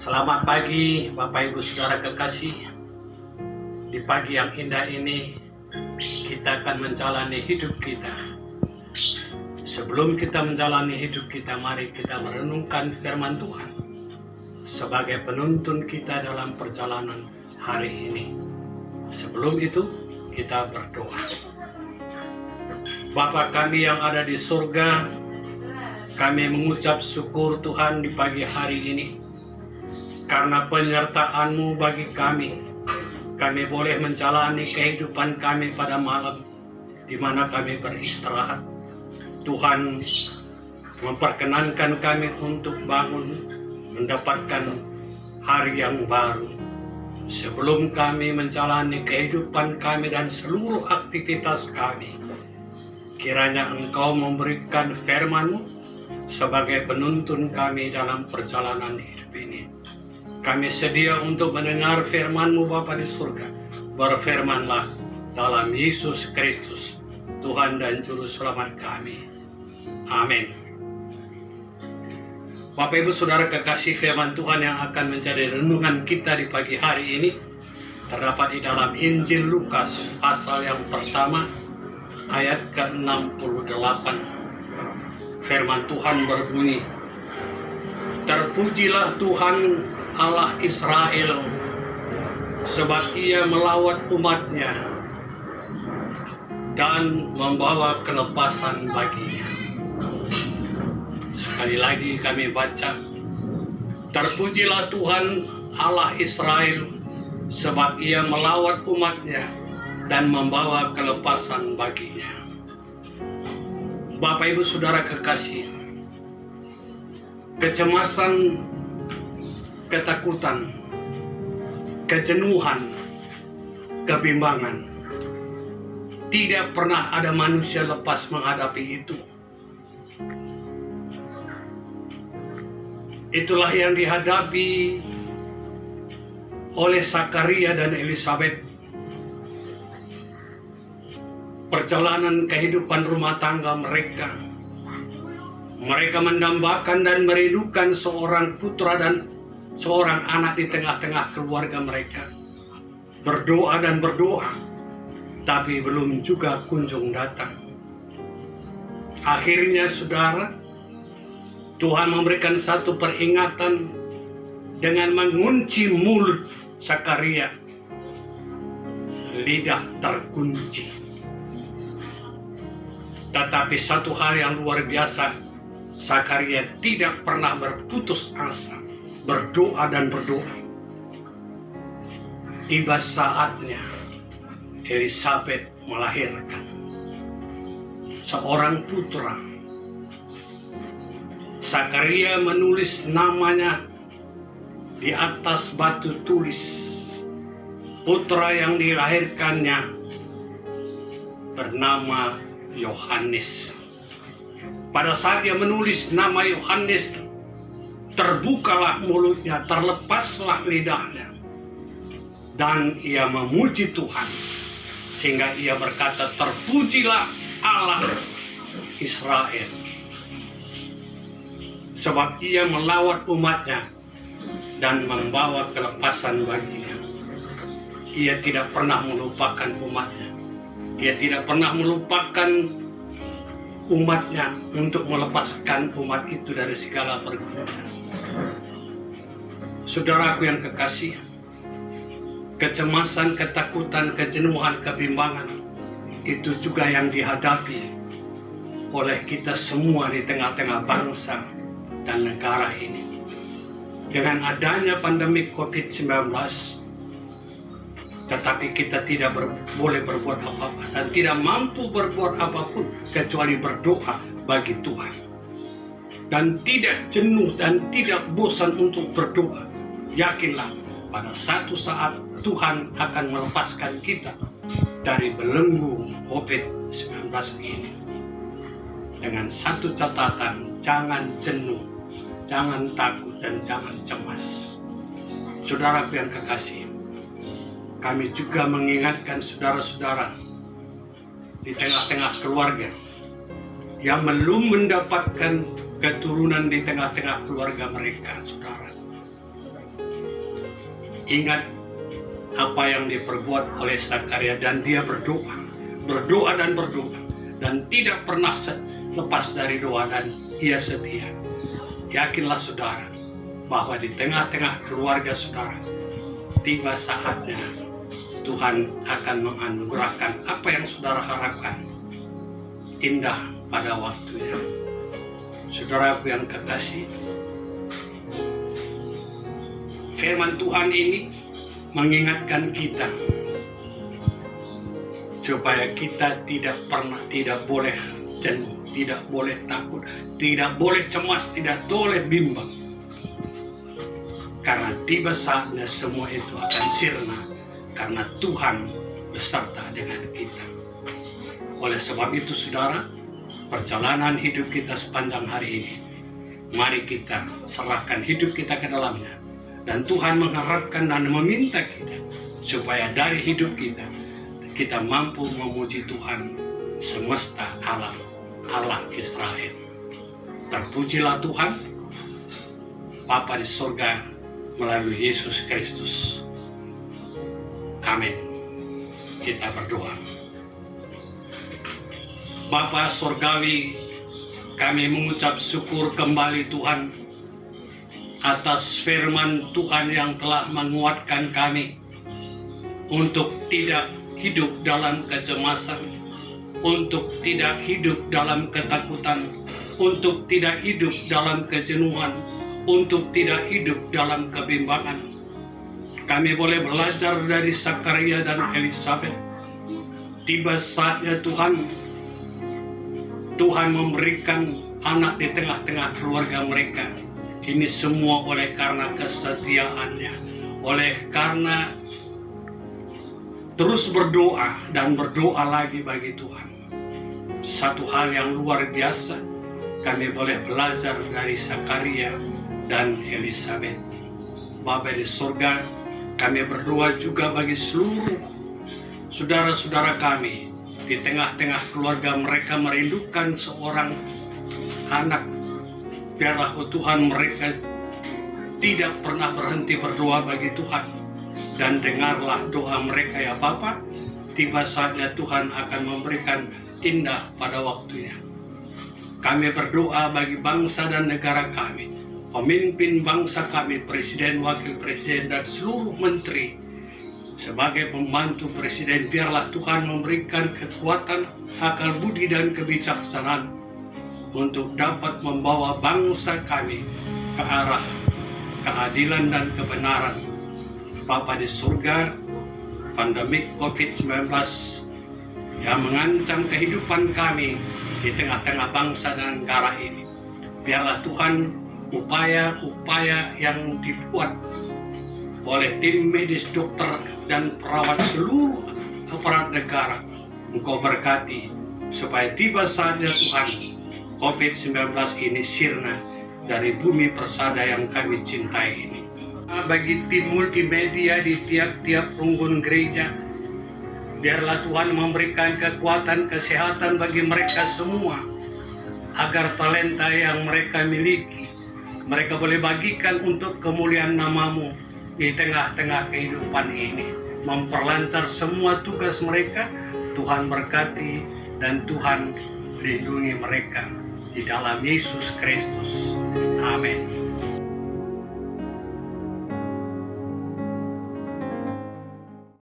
Selamat pagi Bapak Ibu Saudara kekasih. Di pagi yang indah ini kita akan menjalani hidup kita. Sebelum kita menjalani hidup kita, mari kita merenungkan firman Tuhan sebagai penuntun kita dalam perjalanan hari ini. Sebelum itu kita berdoa. Bapa kami yang ada di surga, kami mengucap syukur Tuhan di pagi hari ini karena penyertaan-Mu bagi kami. Kami boleh menjalani kehidupan kami pada malam di mana kami beristirahat. Tuhan memperkenankan kami untuk bangun mendapatkan hari yang baru. Sebelum kami menjalani kehidupan kami dan seluruh aktivitas kami, kiranya Engkau memberikan firman-Mu sebagai penuntun kami dalam perjalanan hidup ini. Kami sedia untuk mendengar firman-Mu Bapa di surga. Berfirmanlah dalam Yesus Kristus, Tuhan dan Juru Selamat kami. Amin. Bapak Ibu Saudara kekasih, firman Tuhan yang akan menjadi renungan kita di pagi hari ini terdapat di dalam Injil Lukas pasal yang pertama ayat ke-68. Firman Tuhan berbunyi, "Terpujilah Tuhan Allah Israel, sebab Ia melawat umat-Nya dan membawa kelepasan baginya." Sekali lagi kami baca, "Terpujilah Tuhan Allah Israel, sebab Ia melawat umat-Nya dan membawa kelepasan baginya." Bapak Ibu Saudara kekasih, kecemasan, ketakutan, kejenuhan, kebimbangan, tidak pernah ada manusia lepas menghadapi itu. Itulah yang dihadapi oleh Zakaria dan Elisabet. Perjalanan kehidupan rumah tangga mereka. Mereka mendambakan dan merindukan seorang putra dan seorang anak di tengah-tengah keluarga mereka. Berdoa dan berdoa, tapi belum juga kunjung datang. Akhirnya saudara, Tuhan memberikan satu peringatan dengan mengunci mulut Zakaria. Lidah terkunci. Tetapi satu hal yang luar biasa, Zakaria tidak pernah berputus asa, berdoa dan berdoa. Tiba saatnya Elisabet melahirkan seorang putra. Zakaria menulis namanya di atas batu tulis. Putra yang dilahirkannya bernama Yohanes. Pada saat dia menulis nama Yohanes, terbukalah mulutnya, terlepaslah lidahnya, dan ia memuji Tuhan, sehingga ia berkata, "Terpujilah Allah Israel, sebab Ia melawat umat-Nya dan membawa kelepasan baginya." Ia tidak pernah melupakan umat-Nya. Ia tidak pernah melupakan umat-Nya untuk melepaskan umat itu dari segala pergumulan. Saudaraku yang kekasih, kecemasan, ketakutan, kejenuhan, kebimbangan itu juga yang dihadapi oleh kita semua di tengah-tengah bangsa dan negara ini. Dengan adanya pandemi COVID-19, tetapi kita tidak boleh berbuat apa-apa dan tidak mampu berbuat apapun kecuali berdoa bagi Tuhan. Dan tidak jenuh dan tidak bosan untuk berdoa. Yakinlah pada satu saat Tuhan akan melepaskan kita dari belenggu COVID-19 ini. Dengan satu catatan, jangan jenuh, jangan takut, dan jangan cemas. Saudaraku yang kekasih, kami juga mengingatkan saudara-saudara di tengah-tengah keluarga yang belum mendapatkan keturunan di tengah-tengah keluarga mereka, saudara. ingat apa yang diperbuat oleh Zakaria, dan dia berdoa dan tidak pernah lepas dari doa, dan ia setia. Yakinlah saudara bahwa di tengah-tengah keluarga saudara tiba saatnya Tuhan akan menganugerahkan apa yang saudara harapkan indah pada waktunya. Saudaraku yang kekasih, firman Tuhan ini mengingatkan kita supaya kita tidak boleh jenuh, tidak boleh takut, tidak boleh cemas, tidak boleh bimbang. Karena tiba saatnya semua itu akan sirna, karena Tuhan beserta dengan kita. Oleh sebab itu saudara, perjalanan hidup kita sepanjang hari ini, mari kita serahkan hidup kita ke dalamnya. Dan Tuhan mengharapkan dan meminta kita supaya dari hidup kita mampu memuji Tuhan semesta alam, Allah Israel. Terpujilah Tuhan Bapa di surga melalui Yesus Kristus. Amin. Kita berdoa. Bapa surgawi, kami mengucap syukur kembali Tuhan atas firman Tuhan yang telah menguatkan kami untuk tidak hidup dalam kecemasan, untuk tidak hidup dalam ketakutan, untuk tidak hidup dalam kejenuhan, untuk tidak hidup dalam kebimbangan. Kami boleh belajar dari Zakaria dan Elisabet. Tiba saatnya Tuhan memberikan anak di tengah-tengah keluarga mereka. Ini semua oleh karena kesetiaannya, oleh karena terus berdoa dan berdoa lagi bagi Tuhan. Satu hal yang luar biasa kami boleh belajar dari Zakaria dan Elisabet. Bapa di surga, kami berdoa juga bagi seluruh saudara-saudara kami di tengah-tengah keluarga mereka merindukan seorang anak. Biarlah Tuhan mereka tidak pernah berhenti berdoa bagi Tuhan, dan dengarlah doa mereka ya Bapa. Tiba saatnya Tuhan akan memberikan indah pada waktunya. Kami berdoa bagi bangsa dan negara kami, pemimpin bangsa kami, presiden, wakil presiden, dan seluruh menteri. Sebagai pembantu presiden, biarlah Tuhan memberikan kekuatan, akal budi, dan kebijaksanaan untuk dapat membawa bangsa kami ke arah keadilan dan kebenaran. Bapa di surga, pandemik COVID-19 yang mengancam kehidupan kami di tengah-tengah bangsa dan negara ini, biarlah Tuhan upaya-upaya yang dibuat oleh tim medis, dokter, dan perawat seluruh aparat negara, Engkau berkati supaya tiba saatnya Tuhan COVID-19 ini sirna dari bumi persada yang kami cintai ini. Bagi tim multimedia di tiap-tiap runggun gereja, biarlah Tuhan memberikan kekuatan, kesehatan bagi mereka semua, agar talenta yang mereka miliki, mereka boleh bagikan untuk kemuliaan nama-Mu di tengah-tengah kehidupan ini. Memperlancar semua tugas mereka, Tuhan berkati dan Tuhan lindungi mereka. Di dalam Yesus Kristus. Amin.